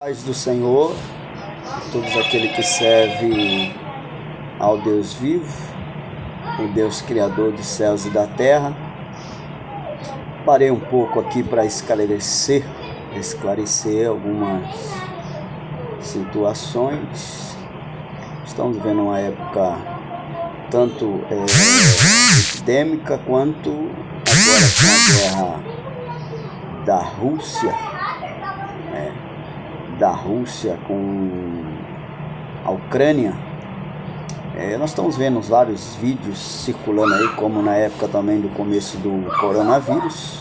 Paz do Senhor, todos aqueles que servem ao Deus vivo, o Deus Criador dos céus e da terra. Parei um pouco aqui para esclarecer algumas situações. Estamos vivendo uma época tanto epidêmica quanto agora com a guerra da Rússia com a Ucrânia. Nós estamos vendo vários vídeos circulando aí, como na época também do começo do coronavírus.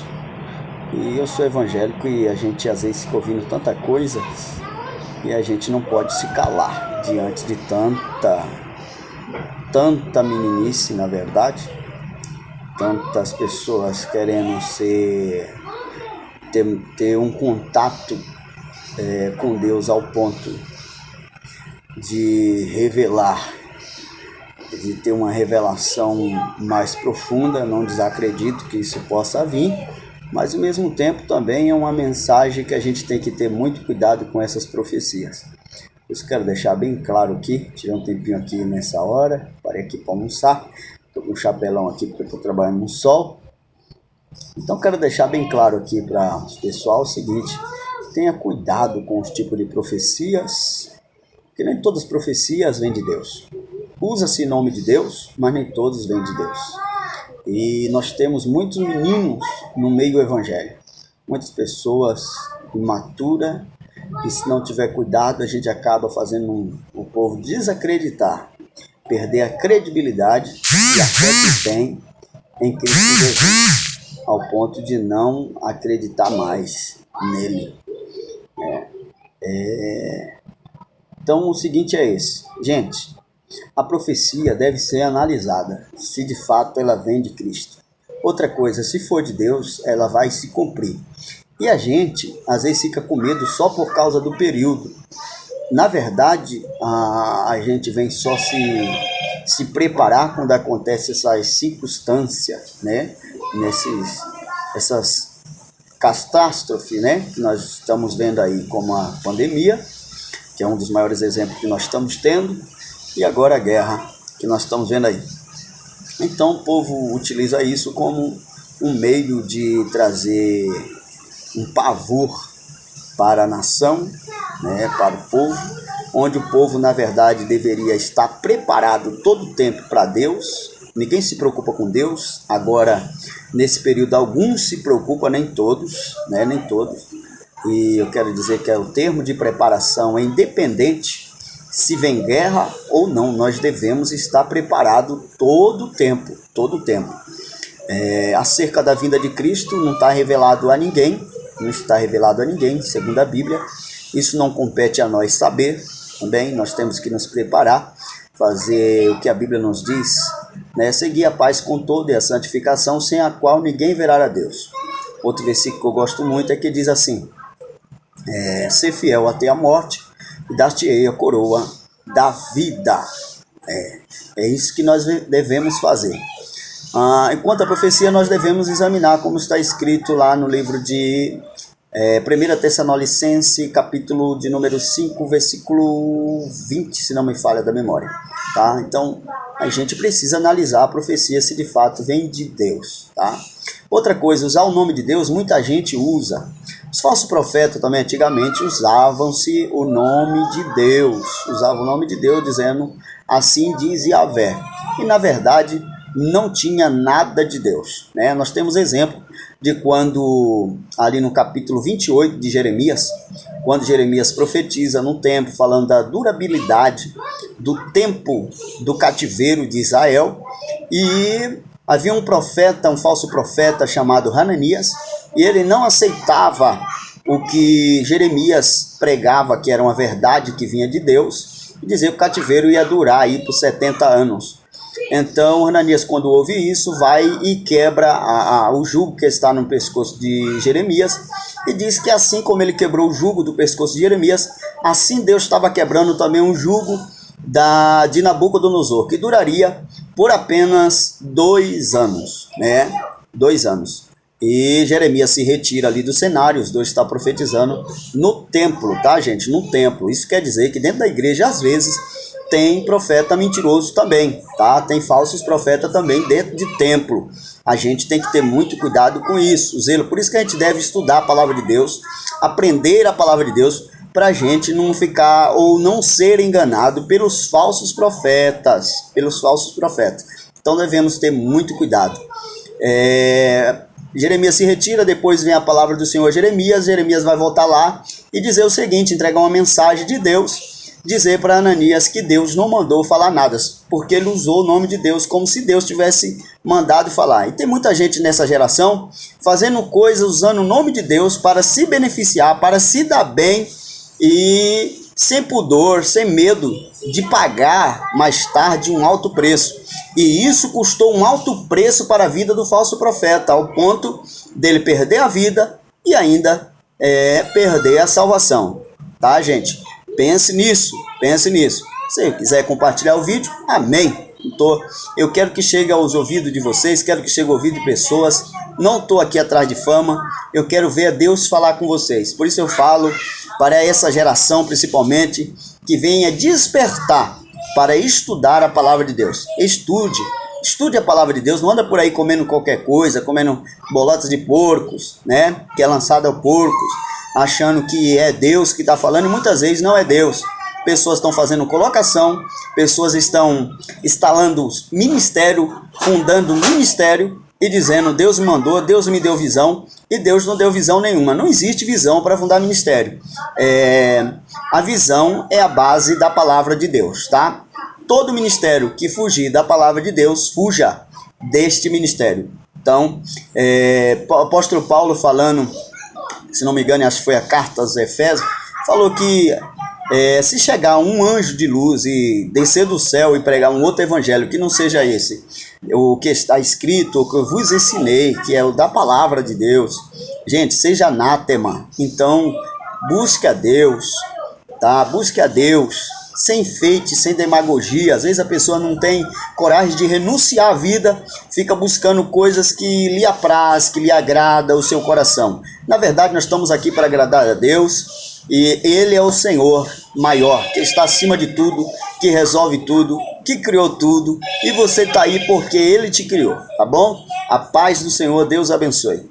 E eu sou evangélico e a gente às vezes fica ouvindo tanta coisa e a gente não pode se calar diante de tanta meninice, na verdade. Tantas pessoas querendo ter um contato com Deus ao ponto de ter uma revelação mais profunda. Não desacredito que isso possa vir, mas ao mesmo tempo também é uma mensagem que a gente tem que ter muito cuidado com essas profecias. Eu quero deixar bem claro aqui, tirei um tempinho aqui nessa hora, parei aqui para almoçar, estou com um chapelão aqui porque estou trabalhando no sol. Então quero deixar bem claro aqui para o pessoal o seguinte: tenha cuidado com os tipos de profecias, porque nem todas as profecias vêm de Deus. Usa-se em nome de Deus, mas nem todos vêm de Deus. E nós temos muitos meninos no meio evangélico, muitas pessoas imaturas, e se não tiver cuidado, a gente acaba fazendo o povo desacreditar, perder a credibilidade e a fé que tem em Cristo Jesus, ao ponto de não acreditar mais nele. Então o seguinte é esse, gente: a profecia deve ser analisada se de fato ela vem de Cristo. Outra coisa, se for de Deus, ela vai se cumprir. E a gente às vezes fica com medo só por causa do período. Na verdade, a gente vem só se preparar quando acontece essas circunstâncias, né? Essas catástrofes, né, que nós estamos vendo aí, como a pandemia, que é um dos maiores exemplos que nós estamos tendo, e agora a guerra que nós estamos vendo aí. Então o povo utiliza isso como um meio de trazer um pavor para a nação, né, para o povo, onde o povo na verdade deveria estar preparado todo o tempo para Deus. Ninguém se preocupa com Deus. Agora, nesse período, alguns se preocupam, nem todos, né? Nem todos. E eu quero dizer que o termo de preparação é independente se vem guerra ou não. Nós devemos estar preparados todo o tempo, todo o tempo. Acerca da vinda de Cristo, não está revelado a ninguém, segundo a Bíblia. Isso não compete a nós saber também. Nós temos que nos preparar, fazer o que a Bíblia nos diz, né? Seguir a paz com todo e a santificação, sem a qual ninguém verá a Deus. Outro versículo que eu gosto muito é que diz assim: ser fiel até a morte, e dar-te-ei a coroa da vida. É isso que nós devemos fazer. Enquanto a profecia, nós devemos examinar como está escrito lá no livro de 1 Tessalonicenses, capítulo de número 5, versículo 20, se não me falha da memória. Tá? Então, a gente precisa analisar a profecia se de fato vem de Deus. Tá? Outra coisa, usar o nome de Deus, muita gente usa. Os falsos profetas também antigamente usavam-se o nome de Deus. Usavam o nome de Deus dizendo, assim diz Yahvé. E na verdade, não tinha nada de Deus. Né? Nós temos exemplo de quando, ali no capítulo 28 de Jeremias, quando Jeremias profetiza num tempo falando da durabilidade do tempo do cativeiro de Israel, e havia um profeta, um falso profeta chamado Hananias, e ele não aceitava o que Jeremias pregava, que era uma verdade que vinha de Deus, e dizia que o cativeiro ia durar aí por 70 anos. Então Hananias, quando ouve isso, vai e quebra o jugo que está no pescoço de Jeremias, e diz que assim como ele quebrou o jugo do pescoço de Jeremias, assim Deus estava quebrando também um jugo de Nabucodonosor, que duraria por apenas 2 anos, né? 2 anos. E Jeremias se retira ali do cenário, os dois estão profetizando no templo, tá, gente? No templo. Isso quer dizer que dentro da igreja, às vezes, tem profeta mentiroso também, tá? Tem falsos profetas também dentro de templo. A gente tem que ter muito cuidado com isso, zelo. Por isso que a gente deve estudar a palavra de Deus, aprender a palavra de Deus, para a gente não ficar ou não ser enganado pelos falsos profetas, Então devemos ter muito cuidado. Jeremias se retira, depois vem a palavra do Senhor a Jeremias. Jeremias vai voltar lá e dizer o seguinte, entregar uma mensagem de Deus, dizer para Ananias que Deus não mandou falar nada, porque ele usou o nome de Deus como se Deus tivesse mandado falar. E tem muita gente nessa geração fazendo coisas usando o nome de Deus para se beneficiar, para se dar bem e sem pudor, sem medo de pagar mais tarde um alto preço. E isso custou um alto preço para a vida do falso profeta, ao ponto dele perder a vida e ainda perder a salvação. Tá, gente? Pense nisso. Se quiser compartilhar o vídeo, amém. Eu quero que chegue aos ouvidos de vocês, quero que chegue ao ouvido de pessoas. Não estou aqui atrás de fama, eu quero ver Deus falar com vocês. Por isso eu falo para essa geração, principalmente, que venha despertar para estudar a palavra de Deus. Estude a palavra de Deus, não anda por aí comendo qualquer coisa, comendo bolotas de porcos, né? Que é lançada a porcos, achando que é Deus que está falando, e muitas vezes não é Deus. Pessoas estão fazendo colocação, pessoas estão instalando ministério, fundando ministério e dizendo: Deus me mandou, Deus me deu visão, e Deus não deu visão nenhuma. Não existe visão para fundar ministério. A visão é a base da palavra de Deus, tá? Todo ministério que fugir da palavra de Deus, fuja deste ministério. Então, o apóstolo Paulo falando, se não me engano, acho que foi a carta aos Efésios, falou que se chegar um anjo de luz e descer do céu e pregar um outro evangelho que não seja esse, o que está escrito, o que eu vos ensinei, que é o da palavra de Deus, gente, seja anátema. Então, busque a Deus, tá? Busque a Deus, sem enfeite, sem demagogia. Às vezes a pessoa não tem coragem de renunciar à vida, fica buscando coisas que lhe apraz, que lhe agrada o seu coração. Na verdade, nós estamos aqui para agradar a Deus, e Ele é o Senhor maior, que está acima de tudo, que resolve tudo, que criou tudo, e você está aí porque Ele te criou, tá bom? A paz do Senhor, Deus abençoe.